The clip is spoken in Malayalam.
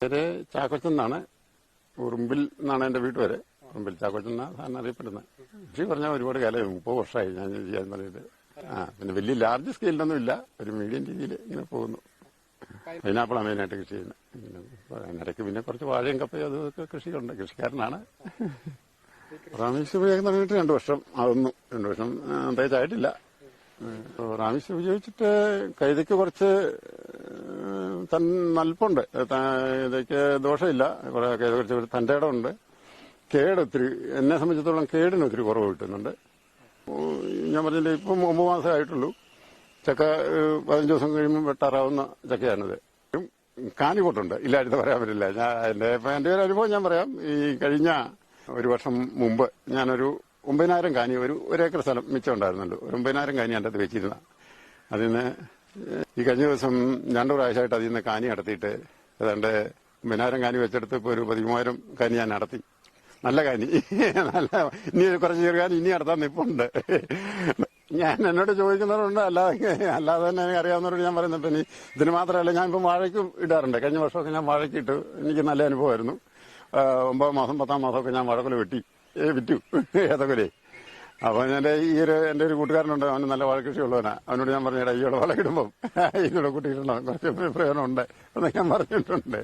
പേര് ചാക്കോച്ചെന്നാണ്. ഉറുമ്പിൽ എന്നാണ് എന്റെ വീട്ട് പേര്. ഉറുമ്പിൽ ചാക്കോച്ചെന്നാ സാറിന് അറിയപ്പെടുന്നത്. കൃഷി പറഞ്ഞാൽ ഒരുപാട് കാലം 30 വർഷമായി ഞാൻ ചെയ്യാൻ പറഞ്ഞിട്ട്. പിന്നെ വലിയ ലാർജ് സ്കെയിലൊന്നും ഇല്ല, ഒരു മീഡിയം രീതിയിൽ ഇങ്ങനെ പോകുന്നു. പൈനാപ്പിളാണ് മെയിനായിട്ട് കൃഷി ചെയ്യുന്നത്. അതിനിടയ്ക്ക് പിന്നെ കുറച്ച് വാഴയും കപ്പയും അതൊക്കെ കൃഷിയുണ്ട്. കൃഷിക്കാരനാണ്. റാമിക്സ് ഉപയോഗിക്കുന്ന തുടങ്ങിയിട്ട് 2 വർഷം ആകുന്നു. 2 വർഷം തേച്ചായിട്ടില്ല. റാമിക്സ് ഉപയോഗിച്ചിട്ട് കൈതയ്ക്ക് കുറച്ച് നൽപ്പുണ്ട്. ഇതൊക്കെ ദോഷമില്ല. കുറച്ച് തന്റെ ഇടമുണ്ട്. കേട് ഒത്തിരി, എന്നെ സംബന്ധിച്ചിടത്തോളം കേടിന് ഒത്തിരി കുറവ് കിട്ടുന്നുണ്ട്. ഞാൻ പറഞ്ഞില്ലേ, ഇപ്പം 9 മാസമായിട്ടുള്ളൂ. ചക്ക 15 ദിവസം കഴിയുമ്പോൾ വെട്ടാറാവുന്ന ചക്കയാണിത്. കാനിപോട്ടുണ്ട്, ഇല്ലായിരുന്നു പറയാൻ പറ്റില്ല. എന്റെ ഒരു അനുഭവം ഞാൻ പറയാം. ഈ കഴിഞ്ഞ 1 വർഷം മുമ്പ് ഞാനൊരു 9,000 കാനി, ഒരു ഏക്കർ സ്ഥലം മിച്ചം ഉണ്ടായിരുന്നുണ്ട്. ഒരു 9,000 കാനി എൻ്റെ അത് വെച്ചിരുന്ന. അതിന് ഈ കഴിഞ്ഞ ദിവസം 2 പ്രാവശ്യമായിട്ട് അതിൽ നിന്ന് കാനി നടത്തിയിട്ട് ഏതാണ്ട് 9,000 കാനി വെച്ചെടുത്ത് ഇപ്പോൾ ഒരു 13,000 കാനി ഞാൻ നടത്തി. നല്ല കാനി, നല്ല. ഇനി കുറച്ച് ചെറുകാനി ഇനി നടത്താൻ നിപ്പുണ്ട്. ഞാൻ എന്നോട് ചോദിക്കുന്നവരുണ്ട്, അല്ലാതെ തന്നെ എനിക്ക് അറിയാവുന്നവരോട് ഞാൻ പറയുന്നത്. ഇനി ഇതിന് മാത്രമല്ല, ഞാൻ ഇപ്പം വാഴയ്ക്കും ഇടാറുണ്ട്. കഴിഞ്ഞ വർഷമൊക്കെ ഞാൻ വാഴയ്ക്ക് ഇട്ടു. എനിക്ക് നല്ല അനുഭവമായിരുന്നു. 9 മാസം 10 മാസമൊക്കെ ഞാൻ വാഴക്കൊല വിറ്റു ഏതൊക്കെ. അപ്പൊ എന്റെ ഒരു കൂട്ടുകാരനുണ്ട്, അവന് നല്ല വാഴകൃഷി ഉള്ളവനാ. അവനോട് ഞാൻ പറഞ്ഞിടാ, ഈയോടെ വളം ഇടുമ്പം ഇതിലൂടെ കൂട്ടിയിടണം, കുറച്ച് പ്രയോജനം ഉണ്ട് എന്നൊക്കെ ഞാൻ പറഞ്ഞിട്ടുണ്ട്.